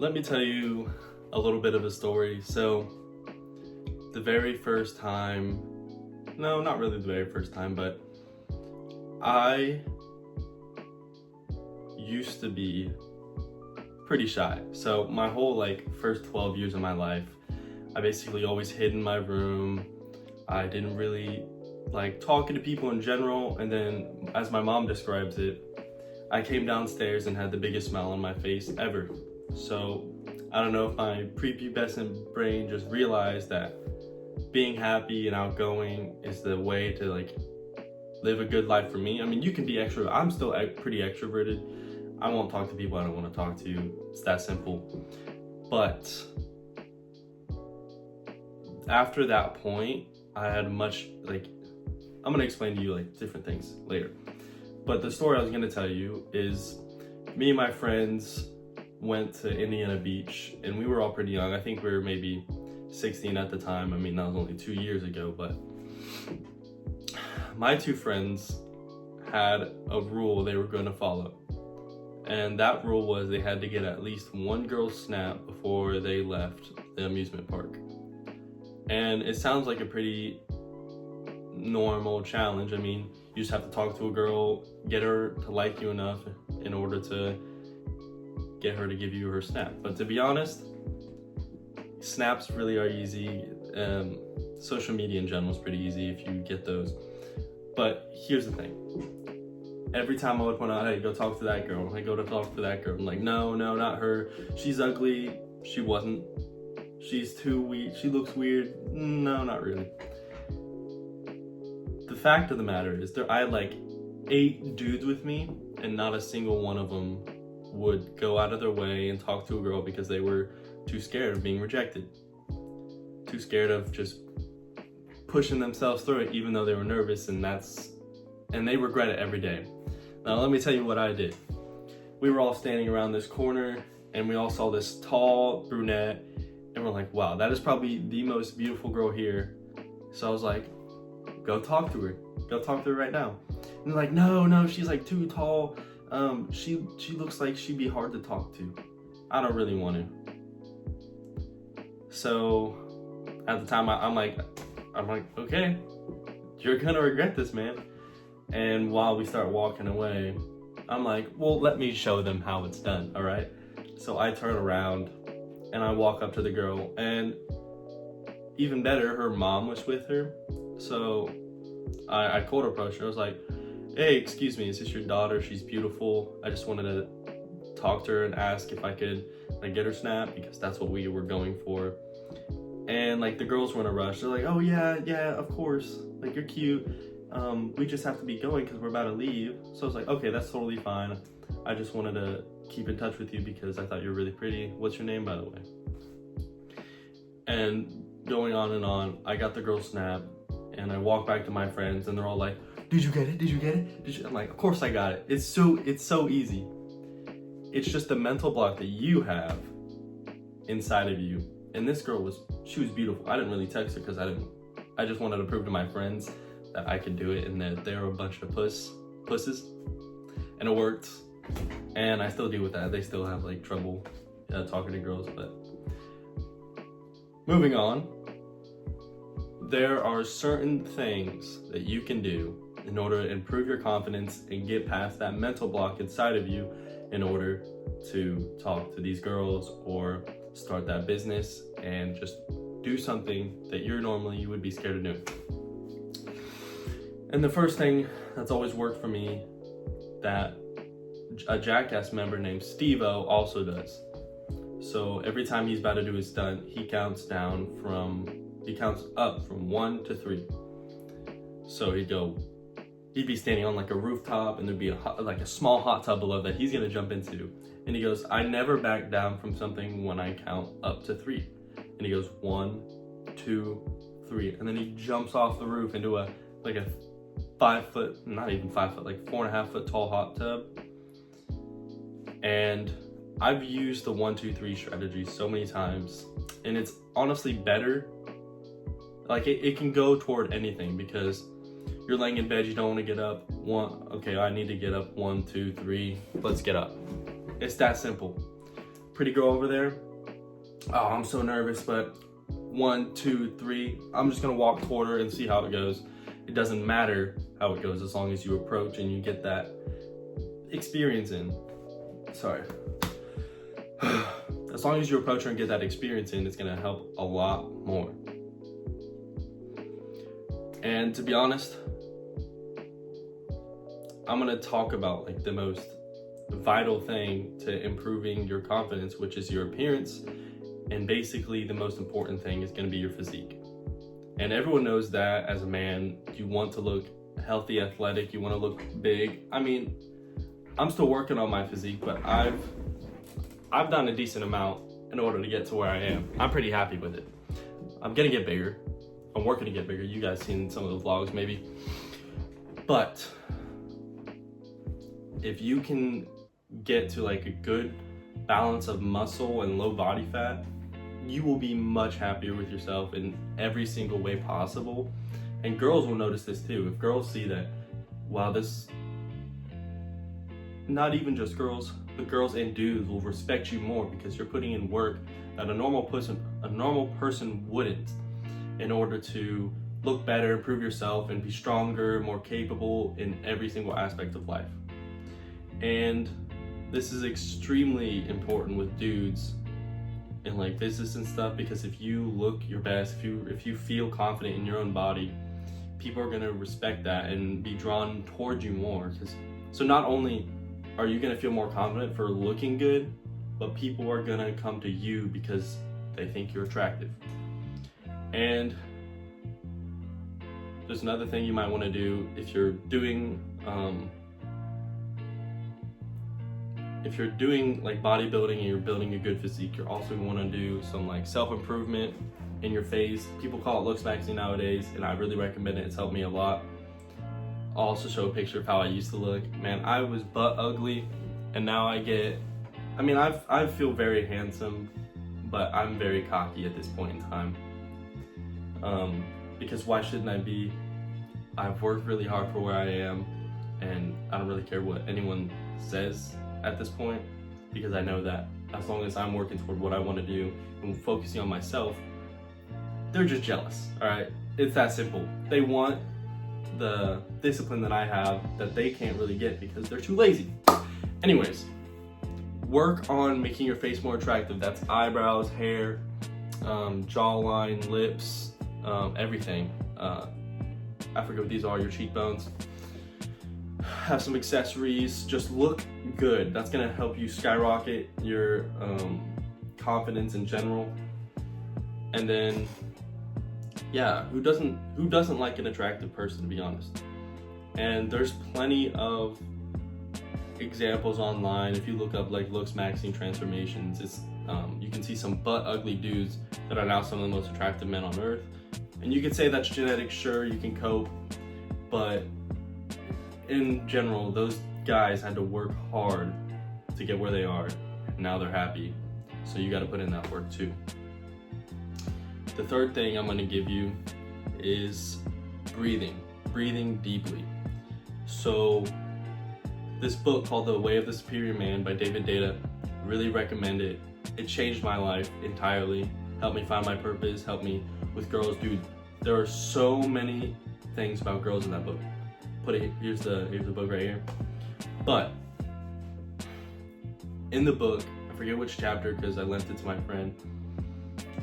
Let me tell you a little bit of a story. So, the very first time, no, not really the very first time, but I used to be pretty shy. So, my whole first 12 years of my life, I basically always hid in my room. I didn't really like talking to people in general. And then, as my mom describes it, I came downstairs and had the biggest smile on my face ever. So I don't know if my prepubescent brain just realized that being happy and outgoing is the way to live a good life for me. I mean, you can be extrovert. I'm still pretty extroverted. I won't talk to people I don't want to talk to. It's that simple. But after that point, I had I'm gonna explain to you different things later. But the story I was gonna tell you is me and my friends went to Indiana Beach, and we were all pretty young. I think we were maybe 16 at the time. I mean, that was only 2 years ago, but my two friends had a rule they were going to follow. And that rule was they had to get at least one girl's snap before they left the amusement park. And it sounds like a pretty normal challenge. I mean, you just have to talk to a girl, get her to like you enough in order to get her to give you her snap. But to be honest, snaps really are easy. Social media in general is pretty easy if you get those. But here's the thing. Every time I would point out, hey, go talk to that girl. I go to talk to that girl. I'm like, no, not her. She's ugly. She wasn't. She's too weak. She looks weird. No, not really. The fact of the matter is, I had 8 dudes with me, and not a single one of them would go out of their way and talk to a girl because they were too scared of being rejected. Too scared of just pushing themselves through it, even though they were nervous, and they regret it every day. Now, let me tell you what I did. We were all standing around this corner, and we all saw this tall brunette, and we're like, wow, that is probably the most beautiful girl here. So I was like, go talk to her. Go talk to her right now. And they're like, no, she's too tall. She looks like she'd be hard to talk to. I don't really want to. So at the time, I'm like, okay, you're gonna regret this, man. And while we start walking away, I'm like, well, let me show them how it's done, all right? So I turn around and I walk up to the girl, and even better, her mom was with her. So I cold approached her. I was like, hey, excuse me, is this your daughter? She's beautiful. I just wanted to talk to her and ask if I could get her snap, because that's what we were going for. And the girls were in a rush. They're like, oh yeah, of course. You're cute. We just have to be going because we're about to leave. So I was like, okay, that's totally fine. I just wanted to keep in touch with you because I thought you were really pretty. What's your name, by the way? And going on and on, I got the girl snap, and I walk back to my friends, and they're all like, did you get it? I'm like, of course I got it. It's so easy. It's just the mental block that you have inside of you. And this girl was beautiful. I didn't really text her because I just wanted to prove to my friends that I could do it and that they're a bunch of pusses. And it worked. And I still deal with that. They still have trouble talking to girls. But moving on, there are certain things that you can do in order to improve your confidence and get past that mental block inside of you in order to talk to these girls or start that business and just do something that you would be scared of doing. And the first thing that's always worked for me, that a Jackass member named Steve-O also does. So every time he's about to do his stunt, he counts up from 1 to 3. So he'd be standing on a rooftop, and there'd be a small hot tub below that he's gonna jump into. And he goes, I never back down from something when I count up to 3. And he goes, 1, 2, 3. And then he jumps off the roof into a 5 foot, not even 5 foot, 4.5 foot tall hot tub. And I've used the 1, 2, 3 strategy so many times, and it's honestly better. It can go toward anything, because you're laying in bed, you don't want to get up. Okay, I need to get up. 1, 2, 3, let's get up. It's that simple. pretty girl over there. Oh, I'm so nervous, but 1, 2, 3, I'm just gonna walk toward her and see how it goes. It doesn't matter how it goes as long as you approach and you get that experience in. Sorry. As long as you approach her and get that experience in, it's gonna help a lot more. And to be honest, I'm gonna talk about like the most vital thing to improving your confidence, which is your appearance. And basically the most important thing is gonna be your physique. And everyone knows that as a man, you want to look healthy, athletic, you wanna look big. I mean, I'm still working on my physique, but I've done a decent amount in order to get to where I am. I'm pretty happy with it. I'm gonna get bigger. I'm working to get bigger. You guys seen some of the vlogs maybe. But if you can get to like a good balance of muscle and low body fat, you will be much happier with yourself in every single way possible. And girls will notice this too. If girls see that, wow, this, not even just girls, but girls and dudes will respect you more because you're putting in work that a normal person wouldn't, in order to look better, improve yourself, and be stronger, more capable in every single aspect of life. And this is extremely important with dudes in like business and stuff, because if you look your best, if you feel confident in your own body, people are gonna respect that and be drawn towards you more. So not only are you gonna feel more confident for looking good, but people are gonna come to you because they think you're attractive. And there's another thing you might want to do if you're doing like bodybuilding and you're building a good physique. You're also going to want to do some like self-improvement in your face. People call it looks maxing nowadays, and I really recommend it. It's helped me a lot. I'll also show a picture of how I used to look. Man, I was butt ugly, and now I feel very handsome, but I'm very cocky at this point in time. Because why shouldn't I be? I've worked really hard for where I am, and I don't really care what anyone says at this point, because I know that as long as I'm working toward what I want to do and focusing on myself, they're just jealous, all right? It's that simple. They want the discipline that I have that they can't really get because they're too lazy. Anyways, work on making your face more attractive. That's eyebrows, hair, jawline, lips, everything. I forget what these are, your cheekbones. Have some accessories, just look good. That's gonna help you skyrocket your confidence in general. And then, yeah, who doesn't like an attractive person, to be honest? And there's plenty of examples online. If you look up like looks maxing transformations, it's you can see some butt ugly dudes that are now some of the most attractive men on earth. And you could say that's genetic, sure, you can cope, but in general, those guys had to work hard to get where they are, and now they're happy. So you gotta put in that work too. The third thing I'm gonna give you is breathing deeply. So this book called The Way of the Superior Man by David Data, really recommend it. It changed my life entirely, helped me find my purpose, helped me with girls. Dude, there are so many things about girls in that book. Here's the book right here. But in the book, I forget which chapter because I lent it to my friend,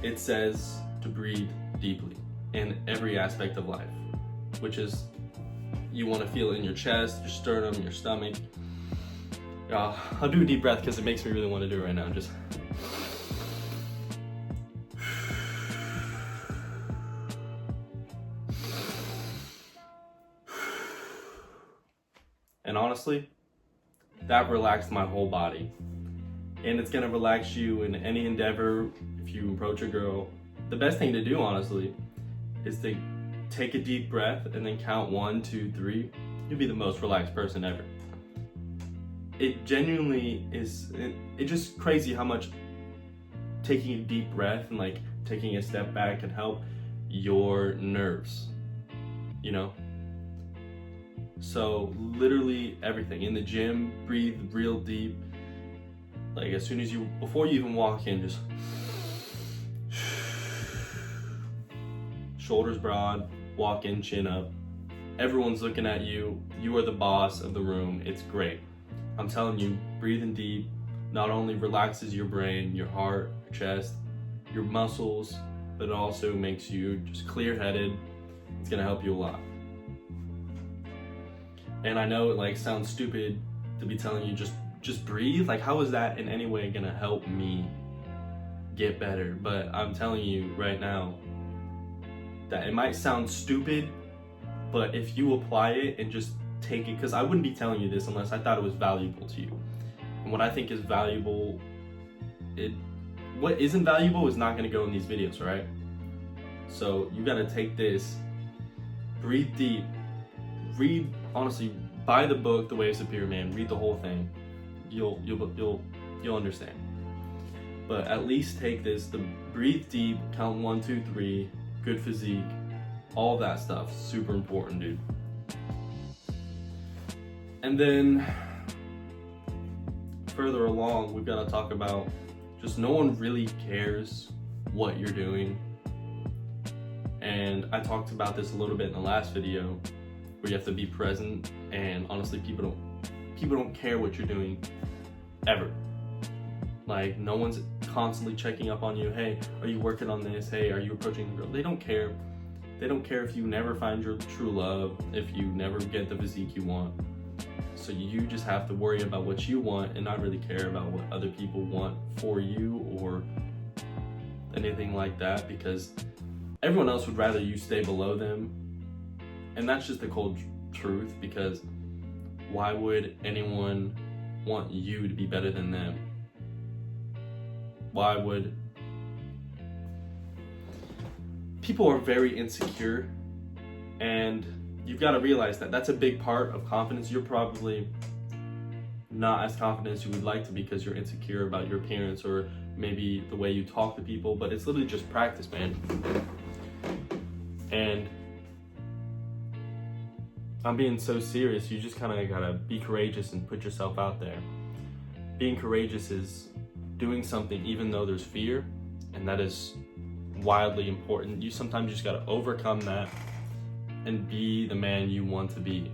it says to breathe deeply in every aspect of life, which is you want to feel it in your chest, your sternum, your stomach. I'll do a deep breath because it makes me really want to do it right now. Just and honestly, that relaxed my whole body. And it's gonna relax you in any endeavor. If you approach a girl, the best thing to do, honestly, is to take a deep breath and then count 1, 2, 3. You'll be the most relaxed person ever. It genuinely is, it's just crazy how much taking a deep breath and like taking a step back can help your nerves, you know? So literally everything. In the gym, breathe real deep. Like as soon as before you even walk in, just shoulders broad, walk in, chin up. Everyone's looking at you. You are the boss of the room. It's great. I'm telling you, breathing deep not only relaxes your brain, your heart, your chest, your muscles, but it also makes you just clear-headed. It's gonna help you a lot. And I know it like sounds stupid to be telling you just breathe. Like how is that in any way gonna help me get better? But I'm telling you right now that it might sound stupid, but if you apply it and just take it, because I wouldn't be telling you this unless I thought it was valuable to you. And what I think is valuable, what isn't valuable is not gonna go in these videos, right? So you gotta take this, breathe deep, read, honestly, buy the book, The Way of Superior Man, read the whole thing. You'll understand. But at least take this, breathe deep, count 1, 2, 3, good physique, all that stuff, super important, dude. And then further along, we've got to talk about just no one really cares what you're doing. And I talked about this a little bit in the last video, where you have to be present, and honestly, people don't care what you're doing ever. Like no one's constantly checking up on you. Hey, are you working on this? Hey, are you approaching the girl? They don't care. They don't care if you never find your true love, if you never get the physique you want. So you just have to worry about what you want and not really care about what other people want for you or anything like that, because everyone else would rather you stay below them. And that's just the cold truth, because why would anyone want you to be better than them? Why would... People are very insecure, and you've got to realize that that's a big part of confidence. You're probably not as confident as you would like to be because you're insecure about your appearance or maybe the way you talk to people, but it's literally just practice, man. And I'm being so serious. You just kind of gotta be courageous and put yourself out there. Being courageous is doing something even though there's fear, and that is wildly important. You sometimes just gotta overcome that and be the man you want to be.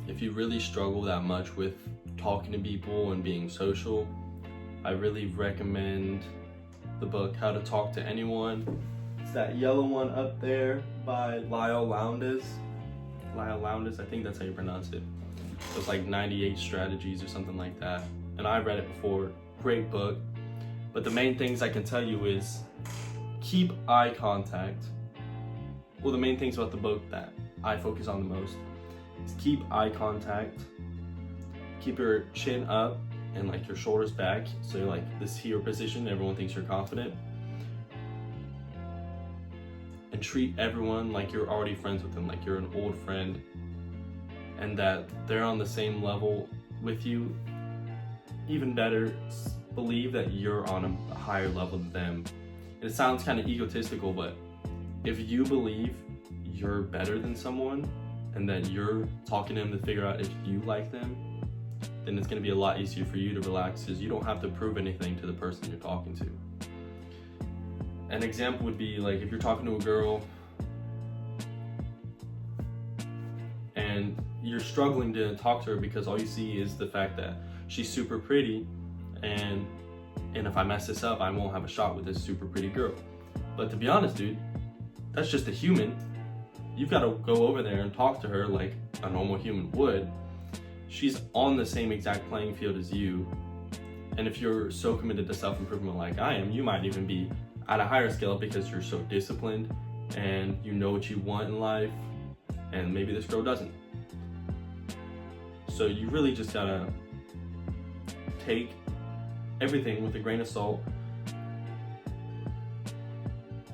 If you really struggle that much with talking to people and being social, I really recommend the book How to Talk to Anyone. It's that yellow one up there by Lyle Lowndes. I think that's how you pronounce it. It's like 98 strategies or something like that. And I read it before. Great book. But the main things I can tell you is keep eye contact. Well, the main things about the book that I focus on the most is keep eye contact. Keep your chin up and like your shoulders back. So you're like this hero position. Everyone thinks you're confident. And treat everyone like you're already friends with them, like you're an old friend, and that they're on the same level with you. Even better, believe that you're on a higher level than them. And it sounds kind of egotistical, but if you believe you're better than someone and that you're talking to them to figure out if you like them, then it's going to be a lot easier for you to relax, because you don't have to prove anything to the person you're talking to. An example would be like if you're talking to a girl and you're struggling to talk to her because all you see is the fact that she's super pretty, and if I mess this up, I won't have a shot with this super pretty girl. But to be honest, dude, that's just a human. You've got to go over there and talk to her like a normal human would. She's on the same exact playing field as you. And if you're so committed to self-improvement like I am, you might even be at a higher scale because you're so disciplined and you know what you want in life, and maybe this girl doesn't. So you really just gotta take everything with a grain of salt.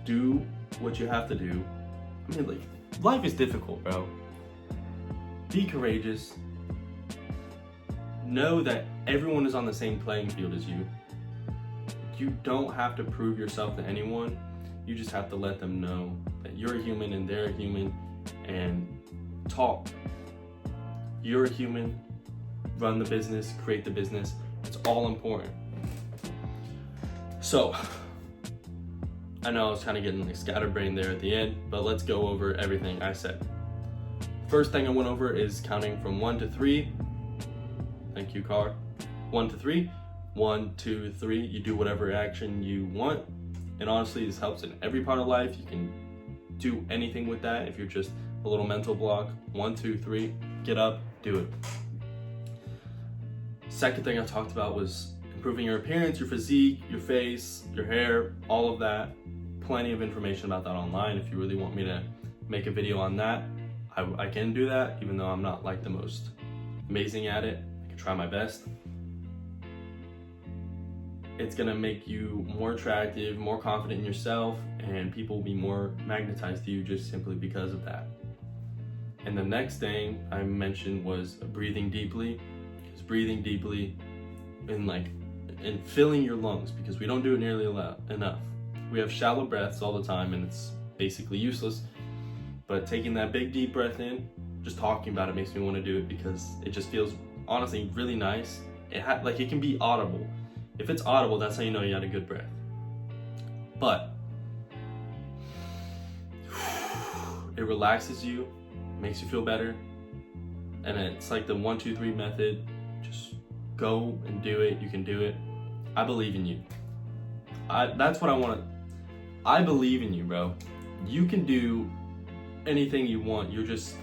Do what you have to do. I mean, like, life is difficult, bro. Be courageous. Know that everyone is on the same playing field as you. You don't have to prove yourself to anyone. You just have to let them know that you're a human and they're a human, and talk. You're a human, run the business, create the business, It's all important. So, I know I was kind of getting like scatterbrained there at the end, but let's go over everything I said. First thing I went over is counting from 1 to 3. Thank you, Car. 1 to 3. 1, 2, 3. You do whatever action you want. And honestly, this helps in every part of life. You can do anything with that if you're just a little mental block. 1, 2, 3. Get up, do it. Second thing I talked about was improving your appearance, your physique, your face, your hair, all of that. Plenty of information about that online. If you really want me to make a video on that, I can do that, even though I'm not like the most amazing at it. I can try my best. It's gonna make you more attractive, more confident in yourself, and people will be more magnetized to you just simply because of that. And the next thing I mentioned was breathing deeply. Because breathing deeply and filling your lungs, because we don't do it nearly enough. We have shallow breaths all the time and it's basically useless. But taking that big deep breath in, just talking about it makes me want to do it because it just feels honestly really nice. It can be audible. If it's audible, that's how you know you had a good breath. But it relaxes you, makes you feel better, and it's like the 1, 2, 3 method. Just go and do it. You can do it. I believe in you. That's what I want. I believe in you, bro. You can do anything you want. You're just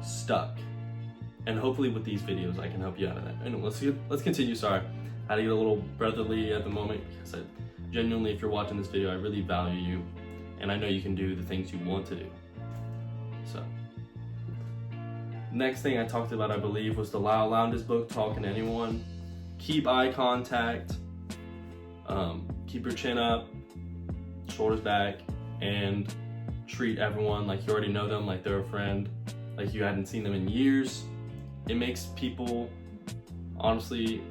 stuck. And hopefully with these videos, I can help you out of that. Anyway, let's continue. Sorry, I had to get a little brotherly at the moment because genuinely, if you're watching this video, I really value you, and I know you can do the things you want to do. So, next thing I talked about, I believe, was the Lyle Lowndes book, Talking to Anyone. Keep eye contact. Keep your chin up, shoulders back, and treat everyone like you already know them, like they're a friend, like you hadn't seen them in years. It makes people honestly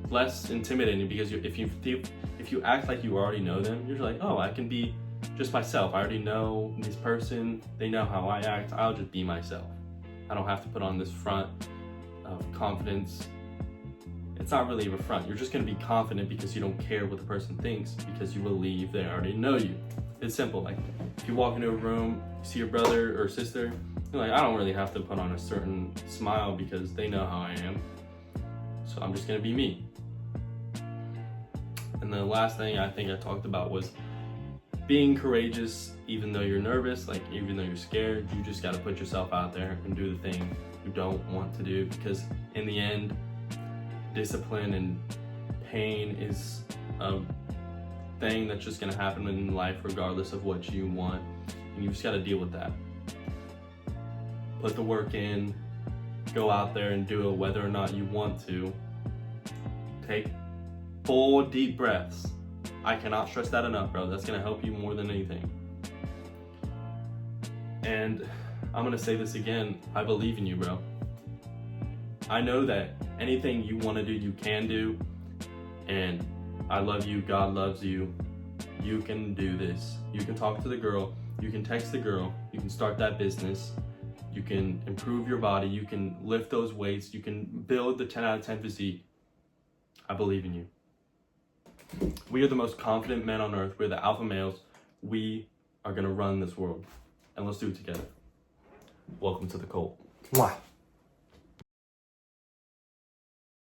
less intimidating because if you act like you already know them, you're like, oh, I can be just myself. I already know this person. They know how I act. I'll just be myself. I don't have to put on this front of confidence. It's not really a front. You're just going to be confident because you don't care what the person thinks, because you believe they already know you. It's simple. Like if you walk into a room, you see your brother or sister, you're like, I don't really have to put on a certain smile because they know how I am. So I'm just going to be me. And the last thing I think I talked about was being courageous, even though you're nervous, like even though you're scared. You just got to put yourself out there and do the thing you don't want to do, because in the end, discipline and pain is a thing that's just going to happen in life regardless of what you want, and you just got to deal with that. Put the work in, go out there and do it whether or not you want to. Take 4 deep breaths. I cannot stress that enough, bro. That's going to help you more than anything. And I'm going to say this again, I believe in you, bro. I know that anything you want to do, you can do. And I love you. God loves you. You can do this. You can talk to the girl. You can text the girl. You can start that business. You can improve your body. You can lift those weights. You can build the 10 out of 10 physique. I believe in you. We are the most confident men on earth. We're the alpha males. We are going to run this world. And let's do it together. Welcome to the cult. Mwah.